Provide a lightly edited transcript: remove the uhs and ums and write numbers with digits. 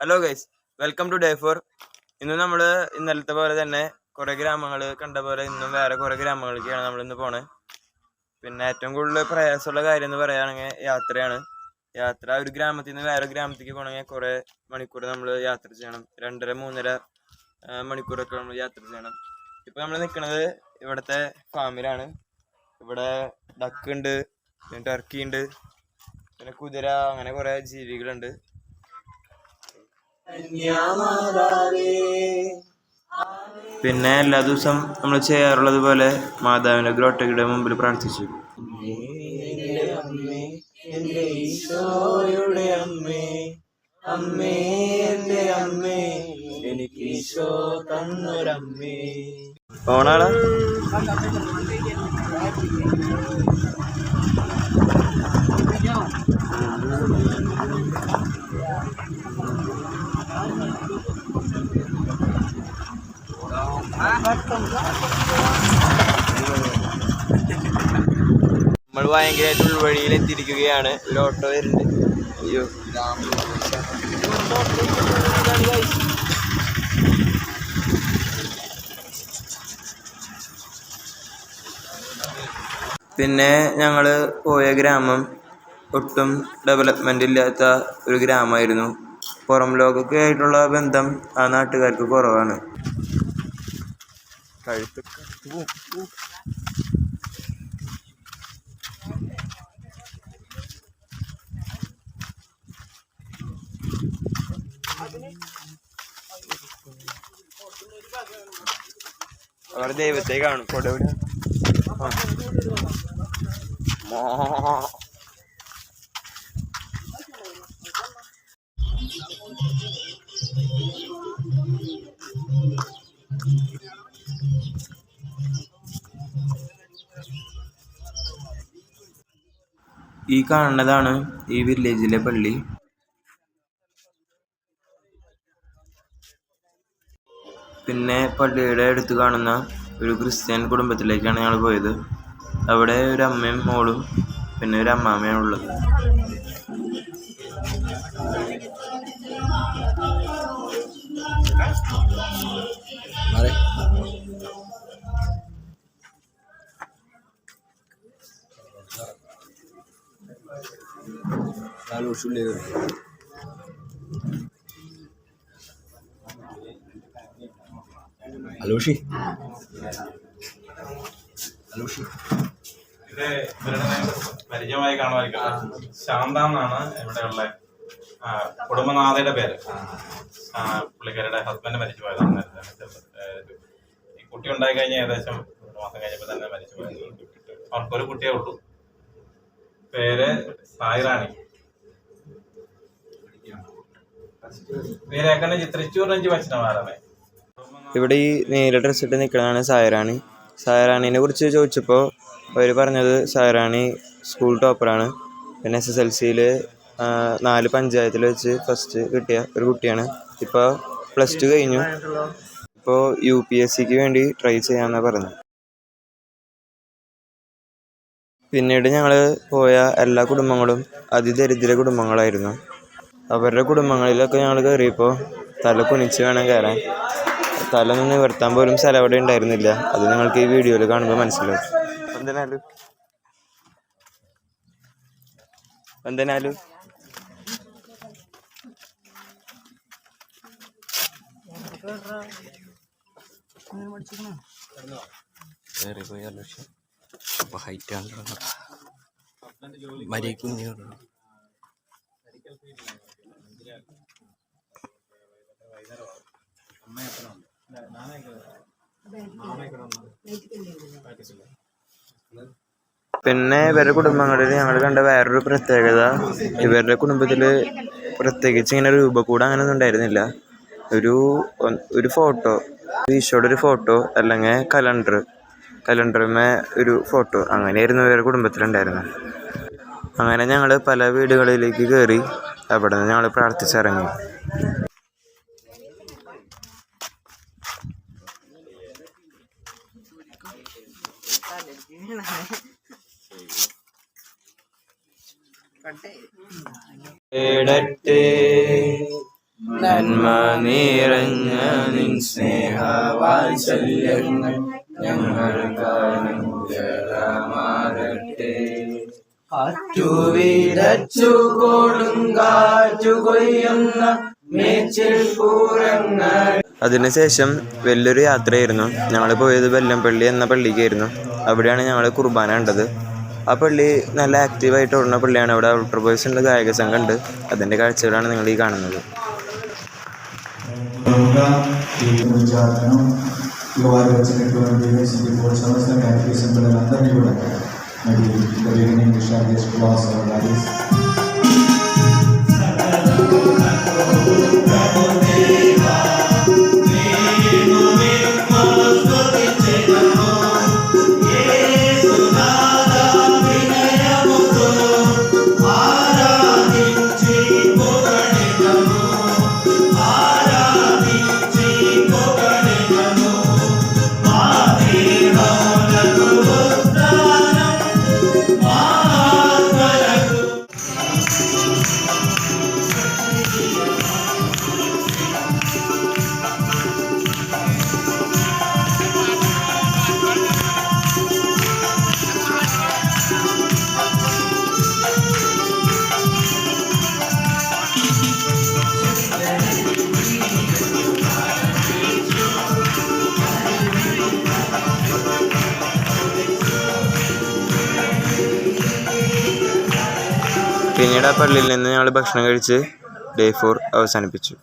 Hello guys, welcome to day 4. ഇന്ന് നമ്മൾ ഇന്നലത്തെ പോലെ തന്നെ കുറേ ഗ്രാമങ്ങൾ കണ്ട പോലെ ഇന്നും വേറെ കുറേ ഗ്രാമങ്ങളിലേക്കാണ് നമ്മളിന്ന് പോണത്. പിന്നെ ഏറ്റവും കൂടുതൽ പ്രയാസമുള്ള കാര്യം എന്ന് പറയുകയാണെങ്കിൽ യാത്രയാണ്. യാത്ര ഒരു ഗ്രാമത്തിൽ നിന്ന് വേറെ ഗ്രാമത്തേക്ക് പോകണമെങ്കിൽ കുറേ മണിക്കൂർ നമ്മൾ യാത്ര ചെയ്യണം. 2.5-3 മണിക്കൂറൊക്കെ നമ്മൾ യാത്ര ചെയ്യണം. ഇപ്പോൾ നമ്മൾ നിൽക്കുന്നത് ഇവിടുത്തെ ഫാമിലാണ്. ഇവിടെ ഡക്ക് ഉണ്ട്, പിന്നെ ടർക്കി ഉണ്ട്, പിന്നെ കുതിര, അങ്ങനെ കുറേ ജീവികളുണ്ട്. പിന്നെ എല്ലാ ദിവസം നമ്മൾ ചെയ്യാറുള്ളത് പോലെ മാതാവിന്റെ ഗ്രോട്ടയുടെ മുമ്പിൽ പ്രാർത്ഥിച്ചു. ഓണാളാ നമ്മൾ ഭയങ്കരമായിട്ട് ഉൾവഴിയിൽ എത്തിയിരിക്കുകയാണ്. ഒരു ഓട്ടോ വരുന്നുണ്ട്. അയ്യോ, പിന്നെ ഞങ്ങൾ പോയ ഗ്രാമം ഒട്ടും ഡെവലപ്മെന്റ് ഇല്ലാത്ത ഒരു ഗ്രാമമായിരുന്നു. പുറം ലോകമൊക്കെ ആയിട്ടുള്ള ബന്ധം ആ നാട്ടുകാർക്ക് കുറവാണ്. അവർ ദൈവത്തെ കാണും. കൊടവിടെ ഈ കാണുന്നതാണ് ഈ വില്ലേജിലെ പള്ളി. പിന്നെ പള്ളിയുടെ അടുത്ത് കാണുന്ന ഒരു ക്രിസ്ത്യൻ കുടുംബത്തിലേക്കാണ് ഞങ്ങൾ പോയത്. അവിടെ ഒരു അമ്മയും മോളും പിന്നെ ഒരു അമ്മാമ്മയാണ് ഉള്ളത്. അലൂഷി ഇത് ഇവരുടെ പരിചയമായി കാണുമായിരിക്കും. ശാന്ത എന്നാണ് ഇവിടെയുള്ള കുടുംബനാഥയുടെ പേര്. പുള്ളിക്കാരുടെ ഹസ്ബൻഡ് മരിച്ചു പോയതാണ്. ഈ കുട്ടി ഉണ്ടായി കഴിഞ്ഞ ഏകദേശം 1 മാസം കഴിഞ്ഞപ്പോൾ തന്നെ മരിച്ചു പോയത്. അവർക്കൊരു കുട്ടിയേ ഉള്ളൂ. പേര് സായിറാണി. പേരേക്കന്നെ തൃശ്ശൂർ റേഞ്ച് വച്ചിട്ടാണ്. ഇവിടെ ഈ നീല ഡ്രസ് ഇട്ട് നിൽക്കുന്നതാണ് സായിറാണി. സായിറാണീനെ കുറിച്ച് ചോദിച്ചപ്പോൾ അവർ പറഞ്ഞത് സായിറാണി സ്കൂൾ ടോപ്പറാണ്. പിന്നെ SSLCയിൽ 4 പഞ്ചായത്തിൽ വെച്ച് ഫസ്റ്റ് കിട്ടിയ ഒരു കുട്ടിയാണ്. ഇപ്പോൾ +2 കഴിഞ്ഞു. ഇപ്പോൾ UPSCക്ക് വേണ്ടി ട്രൈ ചെയ്യാമെന്നാണ് പറഞ്ഞത്. പിന്നീട് ഞങ്ങൾ പോയ എല്ലാ കുടുംബങ്ങളും അതിദരിദ്ര കുടുംബങ്ങളായിരുന്നു. അവരുടെ കുടുംബങ്ങളിലൊക്കെ ഞങ്ങൾ കയറിയപ്പോൾ തല കുനിച്ച് വേണം കയറാൻ. തല ഒന്ന് നിവർത്താൻ പോലും സ്ഥലം അവിടെ ഉണ്ടായിരുന്നില്ല. അത് നിങ്ങൾക്ക് ഈ വീഡിയോയിൽ കാണുമ്പോൾ മനസ്സിലാവും. എന്തിനാലും പിന്നെ ഇവരുടെ കുടുംബങ്ങളിൽ ഞങ്ങൾ കണ്ട വേറൊരു പ്രത്യേകത, ഇവരുടെ കുടുംബത്തിൽ പ്രത്യേകിച്ച് ഇങ്ങനെ രൂപക്കൂട് അങ്ങനെയൊന്നും ഉണ്ടായിരുന്നില്ല. ഒരു ഫോട്ടോ, ഈശോയുടെ ഒരു ഫോട്ടോ അല്ലെങ്കിൽ കലണ്ടറുമേ ഒരു ഫോട്ടോ, അങ്ങനെയായിരുന്നു ഇവരുടെ കുടുംബത്തിലുണ്ടായിരുന്നത്. അങ്ങനെ ഞങ്ങൾ പല വീടുകളിലേക്ക് കയറി. അവിടെ നിന്ന് ഞങ്ങൾ പ്രാർത്ഥിച്ചിറങ്ങി. നന്മ നിറഞ്ഞ നിൻ സ്നേഹവാത്സല്യങ്ങൾ ഞങ്ങൾക്കനുഗ്രഹമാകട്ടെ. കാറ്റുവിതച്ചു കൊടുങ്കാറ്റു കൊയ്യുന്ന മേച്ചിൽ പൂരങ്ങൾ. അതിനുശേഷം വലിയൊരു യാത്രയായിരുന്നു. ഞങ്ങൾ പോയത് വെല്ലംപള്ളി എന്ന പള്ളിക്കായിരുന്നു. അവിടെയാണ് ഞങ്ങൾ കുർബാന കണ്ടത്. ആ പള്ളി നല്ല ആക്റ്റീവായിട്ട് ഓടുന്ന പള്ളിയാണ്. അവിടെ ഔട്ടർ ബോയ്സ് ഉണ്ട്, ഗായക സംഘം ഉണ്ട്. അതിൻ്റെ കാഴ്ചകളാണ് നിങ്ങൾ ഈ കാണുന്നത്. പിന്നീട് ആ പള്ളിയിൽ നിന്ന് ഞങ്ങൾ ഭക്ഷണം കഴിച്ച് ഡേ 4 അവസാനിപ്പിച്ചു.